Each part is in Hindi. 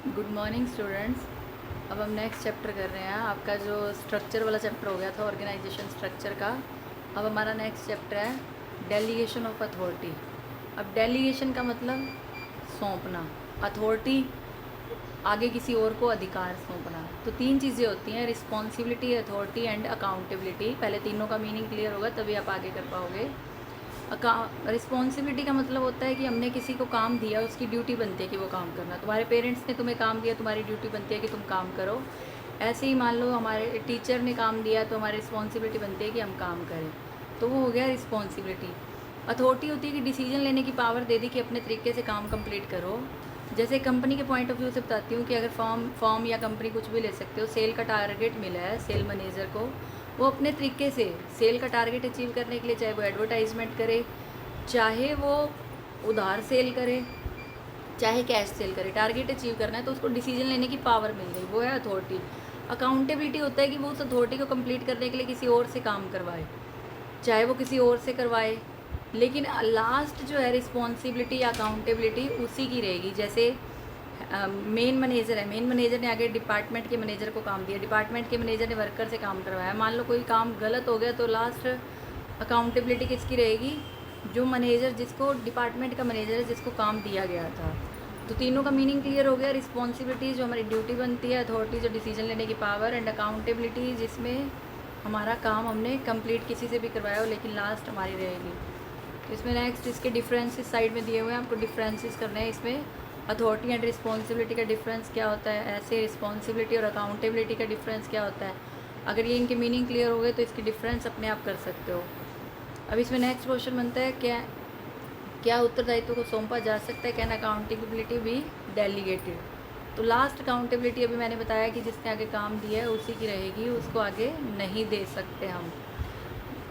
Good morning students. अब हम नेक्स्ट चैप्टर कर रहे हैं। आपका जो स्ट्रक्चर वाला चैप्टर हो गया था ऑर्गेनाइजेशन स्ट्रक्चर का, अब हमारा नेक्स्ट चैप्टर है डेलीगेशन ऑफ अथॉरिटी। अब डेलीगेशन का मतलब सौंपना, अथॉरिटी आगे किसी और को अधिकार सौंपना। तो तीन चीज़ें होती हैं, रिस्पॉन्सिबिलिटी, अथॉरिटी एंड अकाउंटेबिलिटी। पहले तीनों का मीनिंग क्लियर होगा तभी आप आगे कर पाओगे। रिस्पॉन्सिबिलिटी का मतलब होता है कि हमने किसी को काम दिया, उसकी ड्यूटी बनती है कि वो काम करना। तुम्हारे पेरेंट्स ने तुम्हें काम दिया, तुम्हारी ड्यूटी बनती है कि तुम काम करो। ऐसे ही मान लो हमारे टीचर ने काम दिया तो हमारी रिस्पॉन्सिबिलिटी बनती है कि हम काम करें। तो वो हो गया रिस्पॉन्सिबिलिटी। अथॉरिटी होती है कि डिसीजन लेने की पावर दे दी कि अपने तरीके से काम कंप्लीट करो। जैसे कंपनी के पॉइंट ऑफ व्यू से बताती हूँ कि अगर फॉर्म या कंपनी कुछ भी ले सकते हो, सेल का टारगेट मिला है सेल मैनेजर को, वो अपने तरीके से सेल का टारगेट अचीव करने के लिए, चाहे वो एडवर्टाइजमेंट करे, चाहे वो उधार सेल करे, चाहे कैश सेल करे, टारगेट अचीव करना है तो उसको डिसीजन लेने की पावर मिल गई, वो है अथॉरिटी। अकाउंटेबिलिटी होता है कि वो उस अथॉरिटी को कंप्लीट करने के लिए किसी और से काम करवाए, चाहे वो किसी और से करवाए, लेकिन लास्ट जो है रिस्पॉन्सिबिलिटी या अकाउंटेबिलिटी उसी की रहेगी। जैसे मेन मैनेजर है, मेन मैनेजर ने आगे डिपार्टमेंट के मैनेजर को काम दिया, डिपार्टमेंट के मैनेजर ने वर्कर से काम करवाया, मान लो कोई काम गलत हो गया तो लास्ट अकाउंटेबिलिटी किसकी रहेगी? जो मैनेजर, जिसको डिपार्टमेंट का मैनेजर है, जिसको काम दिया गया था। तो तीनों का मीनिंग क्लियर हो गया। रिस्पॉन्सिबिलिटी जो हमारी ड्यूटी बनती है, अथॉरिटी जो डिसीजन लेने की पावर, एंड अकाउंटेबिलिटी जिसमें हमारा काम हमने कंप्लीट किसी से भी करवाया हो लेकिन लास्ट हमारी रहेगी। तो इसमें नेक्स्ट इसके डिफरेंसेस साइड में दिए हुए हैं, आपको डिफरेंसेस करने हैं इसमें। अथॉरिटी एंड रिस्पॉन्सिबिलिटी का डिफरेंस क्या होता है, ऐसे रिस्पॉन्सिबिलिटी और अकाउंटेबिलिटी का डिफरेंस क्या होता है। अगर ये इनके मीनिंग क्लियर हो गए तो इसकी डिफरेंस अपने आप कर सकते हो। अब इसमें नेक्स्ट क्वेश्चन बनता है, क्या क्या उत्तरदायित्व को सौंपा जा सकता है, कैन अकाउंटेबिलिटी भी डेलीगेटेड। तो लास्ट अकाउंटेबिलिटी अभी मैंने बताया कि जिसने आगे काम दिया है उसी की रहेगी, उसको आगे नहीं दे सकते हम।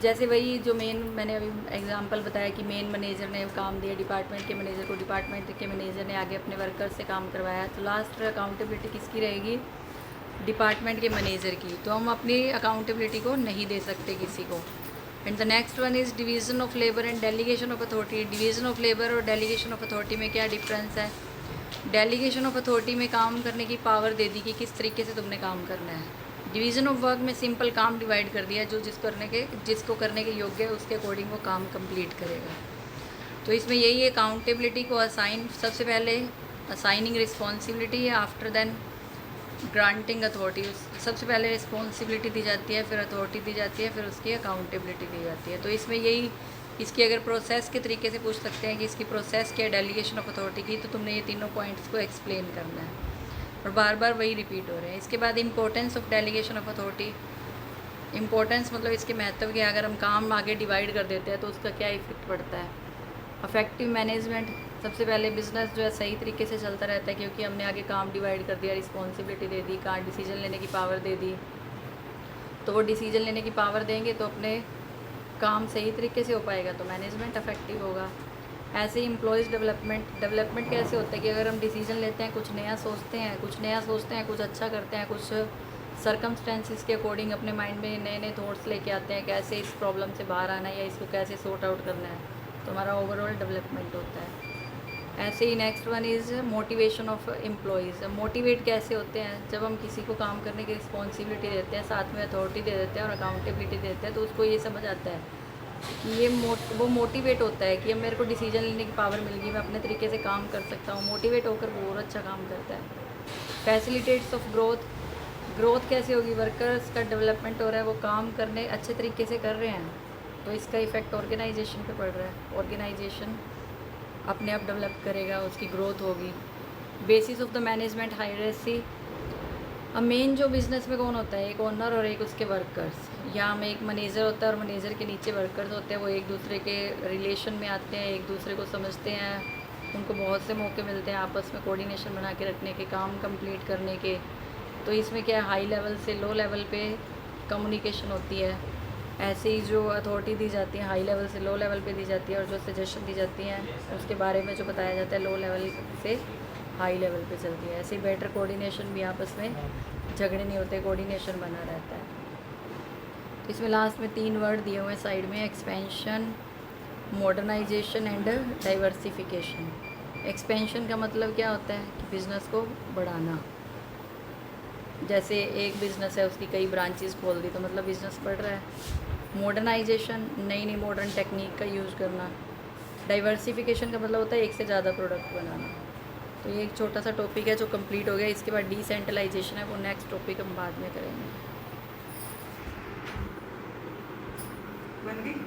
जैसे वही जो मेन मैंने अभी एग्जांपल बताया कि मेन मैनेजर ने काम दिया डिपार्टमेंट के मैनेजर को, डिपार्टमेंट के मैनेजर ने आगे अपने वर्कर से काम करवाया, तो लास्ट अकाउंटेबिलिटी किसकी रहेगी? डिपार्टमेंट के मैनेजर की। तो हम अपनी अकाउंटेबिलिटी को नहीं दे सकते किसी को। And the next one is division of labour and delegation of authority. Division of labour और डेलीगेशन ऑफ अथॉरिटी में क्या डिफरेंस है? डेलीगेशन ऑफ अथॉरिटी में काम करने की पावर दे दी कि किस तरीके से तुमने काम करना है। डिवीज़न ऑफ वर्क में सिंपल काम डिवाइड कर दिया, जो जिसको करने के योग्य है उसके अकॉर्डिंग वो काम कंप्लीट करेगा। तो इसमें यही है, अकाउंटेबिलिटी को असाइन, सबसे पहले असाइनिंग रिस्पॉन्सिबिलिटी है, आफ्टर देन ग्रांटिंग अथॉरिटी। सबसे पहले रिस्पॉन्सिबिलिटी दी जाती है, फिर अथॉरिटी दी जाती है, फिर उसकी अकाउंटेबिलिटी दी जाती है। तो इसमें यही, इसकी अगर प्रोसेस के तरीके से पूछ सकते हैं कि इसकी प्रोसेस क्या है डेलीगेशन ऑफ अथॉरिटी की, तो तुमने ये तीनों पॉइंट्स को एक्सप्लेन करना है और बार बार वही रिपीट हो रहे हैं। इसके बाद importance of delegation of authority. Importance मतलब इसके महत्व के, अगर हम काम आगे डिवाइड कर देते हैं तो उसका क्या इफेक्ट पड़ता है। अफेक्टिव मैनेजमेंट, सबसे पहले बिजनेस जो है सही तरीके से चलता रहता है क्योंकि हमने आगे काम डिवाइड कर दिया, रिस्पॉन्सिबिलिटी दे दी, कहाँ डिसीजन लेने की पावर दे दी। तो वो डिसीजन लेने की पावर देंगे तो अपने काम सही तरीके से हो पाएगा, तो मैनेजमेंट अफेक्टिव होगा। ऐसे ही एम्प्लॉयज़ डेवलपमेंट। डेवलपमेंट कैसे होता है कि अगर हम डिसीजन लेते हैं, कुछ नया सोचते हैं, कुछ अच्छा करते हैं, कुछ सर्कमस्टेंसेस के अकॉर्डिंग अपने माइंड में नए नए थॉट्स लेके आते हैं, कैसे इस प्रॉब्लम से बाहर आना है या इसको कैसे सॉर्ट आउट करना है, तो हमारा ओवरऑल डेवलपमेंट होता है। ऐसे ही next one is motivation of employees. Motivate कैसे होते हैं? जब हम किसी को काम करने की रिस्पॉन्सिबिलिटी देते हैं, साथ में अथॉरिटी दे देते हैं और अकाउंटेबिलिटी देते हैं, तो उसको ये समझ आता है कि वो मोटिवेट होता है कि अब मेरे को डिसीजन लेने की पावर मिल गई, मैं अपने तरीके से काम कर सकता हूँ। मोटिवेट होकर वो और अच्छा काम करता है। Facilitates of growth. ग्रोथ कैसे होगी? वर्कर्स का डेवलपमेंट हो रहा है, वो काम करने अच्छे तरीके से कर रहे हैं, तो इसका इफ़ेक्ट ऑर्गेनाइजेशन पे पड़ रहा है। ऑर्गेनाइजेशन अपने आप डेवलप करेगा, उसकी ग्रोथ होगी। Basis of the management hierarchy. अब मेन जो बिज़नेस में कौन होता है? एक ओनर और एक उसके वर्कर्स। यहाँ में एक मैनेजर होता है और मैनेजर के नीचे वर्कर्स होते हैं, वो एक दूसरे के रिलेशन में आते हैं, एक दूसरे को समझते हैं, उनको बहुत से मौके मिलते हैं आपस में कोऑर्डिनेशन बना के रखने के, काम कंप्लीट करने के। तो इसमें क्या है, हाई लेवल से लो लेवल पे कम्युनिकेशन होती है। ऐसे ही जो अथॉरिटी दी जाती है हाई लेवल से लो लेवल पे दी जाती है, और जो सजेशन दी जाती हैं उसके बारे में जो बताया जाता है लो लेवल से हाई लेवल पे चलती है। ऐसे ही बेटर कोऑर्डिनेशन भी, आपस में झगड़े नहीं होते, कोऑर्डिनेशन बना रहता है। तो इसमें लास्ट में 3 वर्ड दिए हुए हैं साइड में, expansion, modernisation and diversification. Expansion का मतलब क्या होता है कि बिज़नेस को बढ़ाना। जैसे एक बिज़नेस है, उसकी कई ब्रांचेस खोल दी तो मतलब बिज़नेस बढ़ रहा है। मॉडर्नाइजेशन, नई नई मॉडर्न टेक्निक का यूज़ करना। डाइवर्सिफिकेशन का मतलब होता है एक से ज़्यादा प्रोडक्ट बनाना। तो ये एक छोटा सा टॉपिक है जो कंप्लीट हो गया। इसके बाद डिसेंट्रलाइजेशन है, वो नेक्स्ट टॉपिक हम बाद में करेंगे। बन गई।